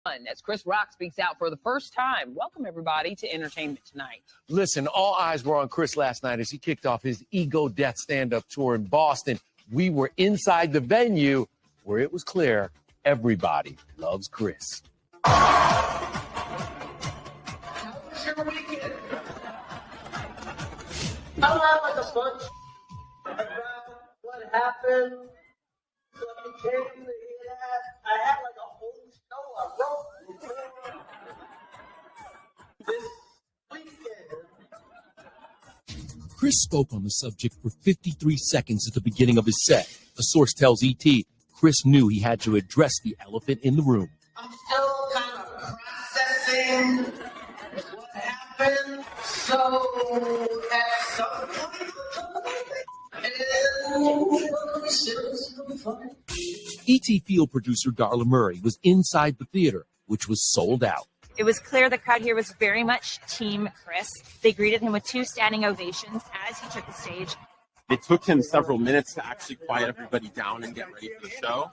As Chris Rock speaks out for the first time. Welcome, everybody, to Entertainment Tonight. Listen, all eyes were on Chris last night as he kicked off his Ego Death stand-up tour in Boston. We were inside the venue where it was clear everybody loves Chris. How was your weekend? I have like a bunch about what happened. So if you came to hear that, I had like a whole show I wrote this weekend. Chris spoke on the subject for 53 seconds at the beginning of his set. A source tells E.T. Chris knew he had to address the elephant in the room. I'm still kind of processing what happened. So at some point, E.T. Field producer Darla Murray was inside the theater, which was sold out. It was clear the crowd here was very much Team Chris. They greeted him with 2 standing ovations as he took the stage. It took him several minutes to actually quiet everybody down and get ready for the show.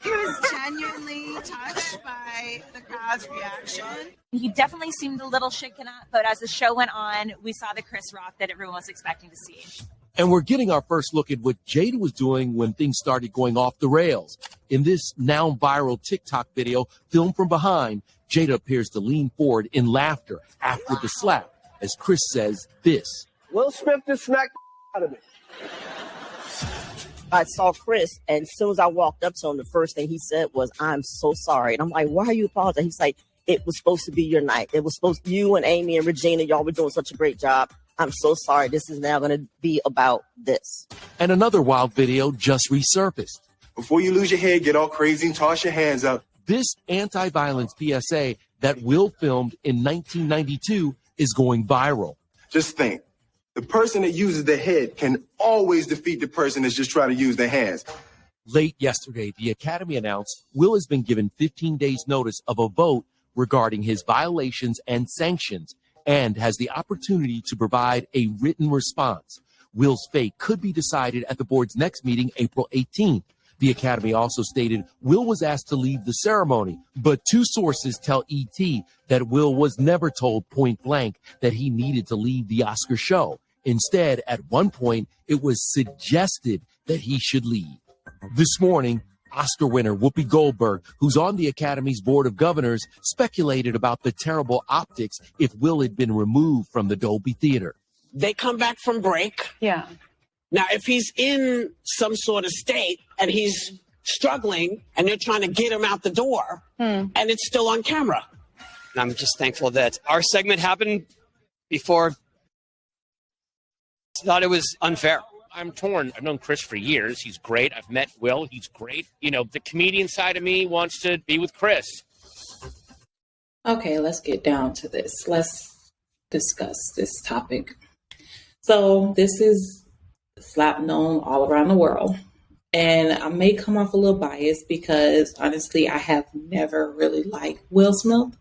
He was genuinely touched by the crowd's reaction. He definitely seemed a little shaken up, but as the show went on, we saw the Chris Rock that everyone was expecting to see. And we're getting our first look at what Jada was doing when things started going off the rails. In this now viral TikTok video, filmed from behind, Jada appears to lean forward in laughter after the slap, as Chris says this. Will Smith just smacked the out of me. I saw Chris, and as soon as I walked up to him, the first thing he said was, "I'm so sorry." And I'm like, "Why are you apologizing?" He's like, "It was supposed to be your night. It was supposed to, you and Amy and Regina, y'all were doing such a great job. I'm so sorry. This is now going to be about this." And another wild video just resurfaced. Before you lose your head, get all crazy and toss your hands up. This anti-violence PSA that Will filmed in 1992 is going viral. Just think, the person that uses their head can always defeat the person that's just trying to use their hands. Late yesterday, the Academy announced Will has been given 15 days notice of a vote regarding his violations and sanctions and has the opportunity to provide a written response. Will's fate could be decided at the board's next meeting, April 18th. The Academy also stated Will was asked to leave the ceremony, but 2 sources tell ET that Will was never told point blank that he needed to leave the Oscar show. Instead, at one point, it was suggested that he should leave. This morning, Oscar winner Whoopi Goldberg, who's on the Academy's Board of Governors, speculated about the terrible optics if Will had been removed from the Dolby Theater. They come back from break. Yeah. Now, if he's in some sort of state and he's struggling and they're trying to get him out the door and it's still on camera. And I'm just thankful that our segment happened before I thought it was unfair. I'm torn. I've known Chris for years. He's great. I've met Will. He's great. You know, the comedian side of me wants to be with Chris. Okay, let's get down to this. Let's discuss this topic. So this is slap known all around the world. And I may come off a little biased because honestly, I have never really liked Will Smith.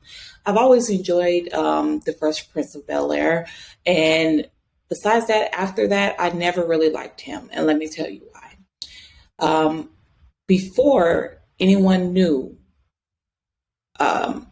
I've always enjoyed The Fresh Prince of Bel-Air. And besides that, after that, I never really liked him. And let me tell you why. Before anyone knew about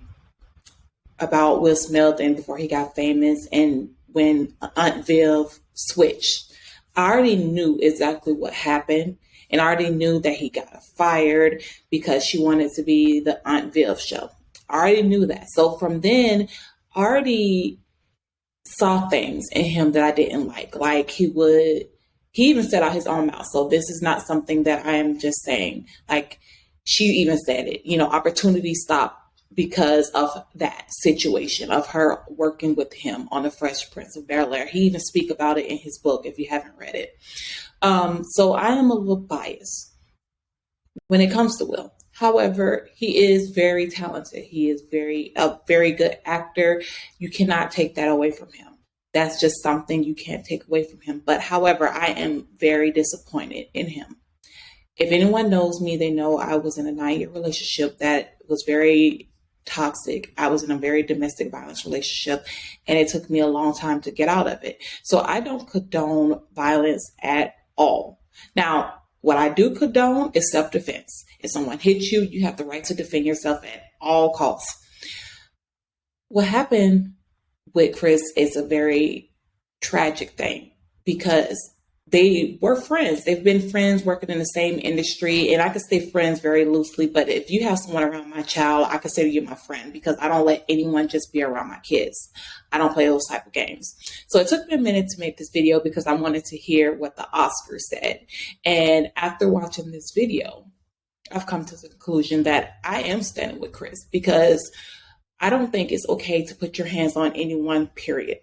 Will Smith and before he got famous and when Aunt Viv switched, I already knew exactly what happened. And I already knew that he got fired because she wanted to be the Aunt Viv show. I already knew that. So from then, I already saw things in him that I didn't like. Like he even said out his own mouth. So this is not something that I am just saying. Like she even said it, opportunity stopped because of that situation of her working with him on The Fresh Prince of Bel-Air. He even speak about it in his book if you haven't read it. So I am a little biased when it comes to Will. However, he is very talented. He is a very good actor. You cannot take that away from him. That's just something you can't take away from him. But however, I am very disappointed in him. If anyone knows me, they know I was in a 9-year relationship that was very toxic. I was in a very domestic violence relationship, and it took me a long time to get out of it. So I don't condone violence at all. Now, What I do condone is self-defense. If someone hits you, you have the right to defend yourself at all costs. What happened with Chris is a very tragic thing because they were friends. They've been friends working in the same industry. And I could say friends very loosely, but if you have someone around my child, I consider you my friend because I don't let anyone just be around my kids. I don't play those type of games. So it took me a minute to make this video because I wanted to hear what the Oscars said. And after watching this video, I've come to the conclusion that I am standing with Chris because I don't think it's okay to put your hands on anyone, period.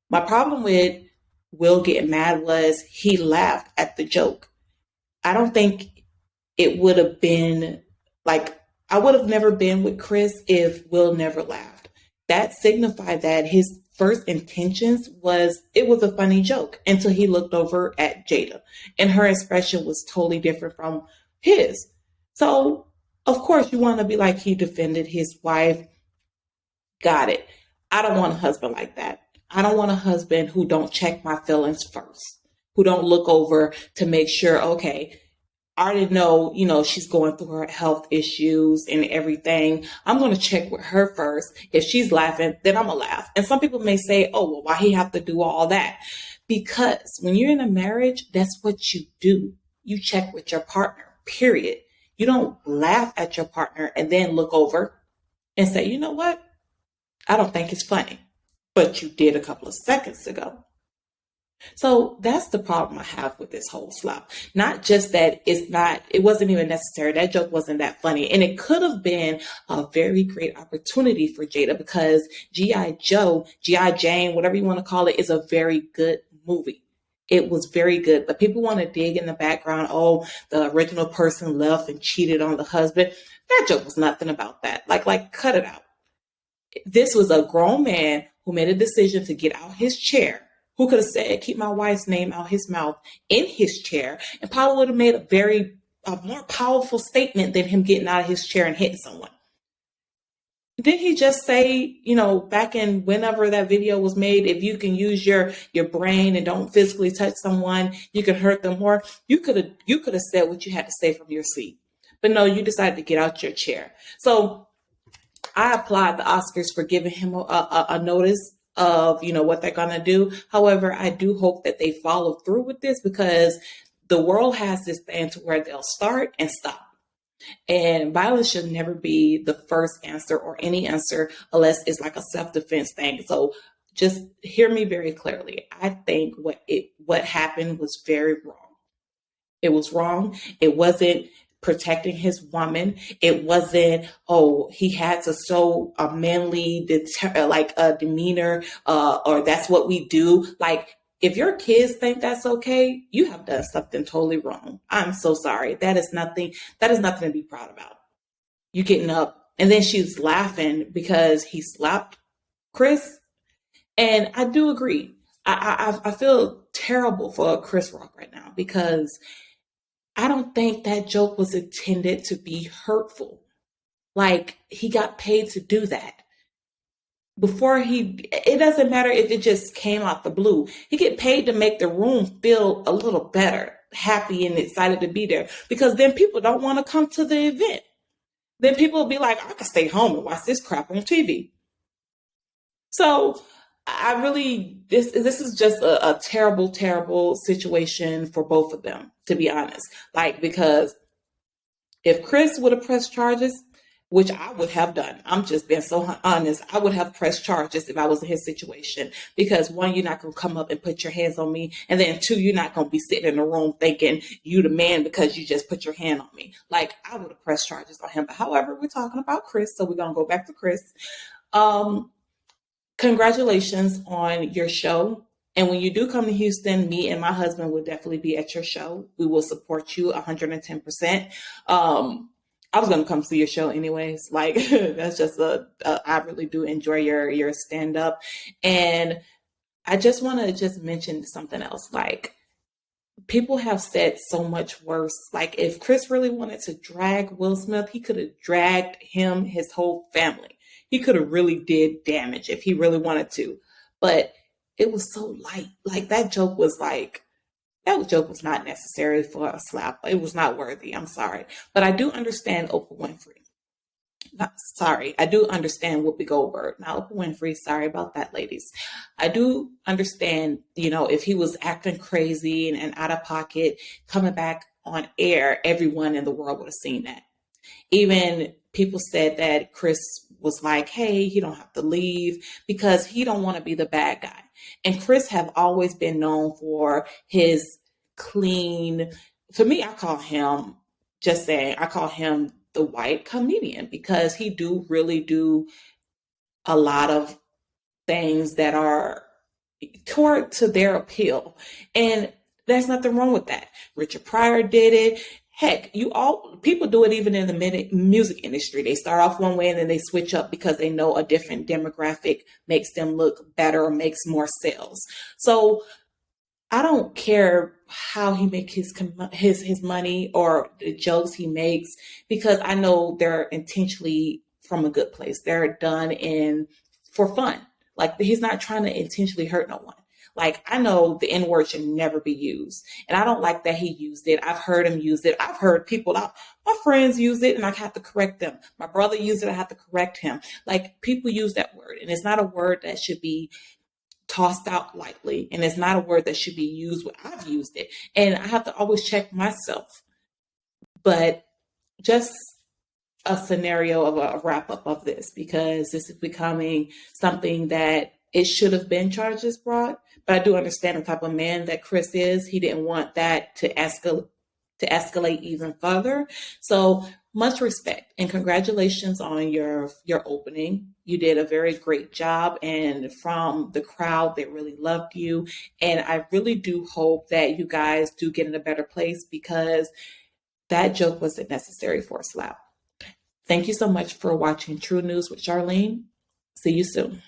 My problem with Will getting mad was he laughed at the joke. I don't think it would have been like, I would have never been with Chris if Will never laughed. That signified that his first intentions was, it was a funny joke until he looked over at Jada and her expression was totally different from his. So of course you want to be like, he defended his wife. Got it. I don't want a husband like that. I don't want a husband who don't check my feelings first, who don't look over to make sure, okay, I already know, she's going through her health issues and everything. I'm going to check with her first. If she's laughing, then I'm going to laugh. And some people may say, oh, well, why he have to do all that? Because when you're in a marriage, that's what you do. You check with your partner, period. You don't laugh at your partner and then look over and say, you know what? I don't think it's funny. But you did a couple of seconds ago. So that's the problem I have with this whole slap. Not just that it wasn't even necessary. That joke wasn't that funny. And it could have been a very great opportunity for Jada because G.I. Joe, G.I. Jane, whatever you want to call it, is a very good movie. It was very good. But people want to dig in the background. Oh, the original person left and cheated on the husband. That joke was nothing about that. Like cut it out. This was a grown man who made a decision to get out his chair, who could have said, keep my wife's name out his mouth in his chair, and probably would have made a more powerful statement than him getting out of his chair and hitting someone. Didn't he just say, back in whenever that video was made, if you can use your brain and don't physically touch someone, you can hurt them more? You could have said what you had to say from your seat. But no, you decided to get out your chair. So I applaud the Oscars for giving him a notice of, what they're going to do. However, I do hope that they follow through with this because the world has this thing to where they'll start and stop. And violence should never be the first answer or any answer unless it's like a self-defense thing. So just hear me very clearly. I think what happened was very wrong. It was wrong. It wasn't protecting his woman. It wasn't, he had to show a manly demeanor, or that's what we do. Like, if your kids think that's okay, you have done something totally wrong. I'm so sorry. That is nothing to be proud about. You getting up, and then she's laughing because he slapped Chris. And I do agree. I feel terrible for Chris Rock right now because I don't think that joke was intended to be hurtful. Like, he got paid to do that. It doesn't matter if it just came out the blue. He get paid to make the room feel a little better, happy and excited to be there. Because then people don't want to come to the event. Then people will be like, I can stay home and watch this crap on TV. So this is just a terrible, terrible situation for both of them, to be honest. Because if Chris would have pressed charges, which I would have done, I'm just being so honest, I would have pressed charges if I was in his situation. Because one, you're not going to come up and put your hands on me. And then two, you're not going to be sitting in the room thinking you the man because you just put your hand on me. I would have pressed charges on him. But however, we're talking about Chris, so we're going to go back to Chris. Congratulations on your show. And when you do come to Houston, me and my husband will definitely be at your show. We will support you 110%. I was going to come see your show anyways. That's just I really do enjoy your stand-up. And I just want to just mention something else. People have said so much worse. If Chris really wanted to drag Will Smith, he could have dragged him, his whole family. He could have really did damage if he really wanted to. But it was so light. That joke was that joke was not necessary for a slap. It was not worthy. I'm sorry. But I do understand Oprah Winfrey. I do understand Whoopi Goldberg. Now, Oprah Winfrey, sorry about that, ladies. I do understand, if he was acting crazy and out of pocket, coming back on air, everyone in the world would have seen that. Even people said that Chris was like, hey, he don't have to leave because he don't want to be the bad guy. And Chris have always been known for his clean, for me, I call him the white comedian because he really do a lot of things that are toward to their appeal. And there's nothing wrong with that. Richard Pryor did it. Heck, people do it even in the music industry. They start off one way and then they switch up because they know a different demographic makes them look better or makes more sales. So I don't care how he makes his money or the jokes he makes because I know they're intentionally from a good place. They're done for fun. Like he's not trying to intentionally hurt no one. Like, I know the N-word should never be used. And I don't like that he used it. I've heard him use it. I've heard people, my friends use it and I have to correct them. My brother used it. I have to correct him. Like, people use that word. And it's not a word that should be tossed out lightly. And it's not a word that should be used when I've used it. And I have to always check myself. But just a scenario of a wrap up of this, because this is becoming something that it should have been charges brought. But I do understand the type of man that Chris is. He didn't want that to escalate even further. So much respect and congratulations on your opening. You did a very great job, and from the crowd, they really loved you. And I really do hope that you guys do get in a better place because that joke wasn't necessary for a slap. Thank you so much for watching True News with Charlene. See you soon.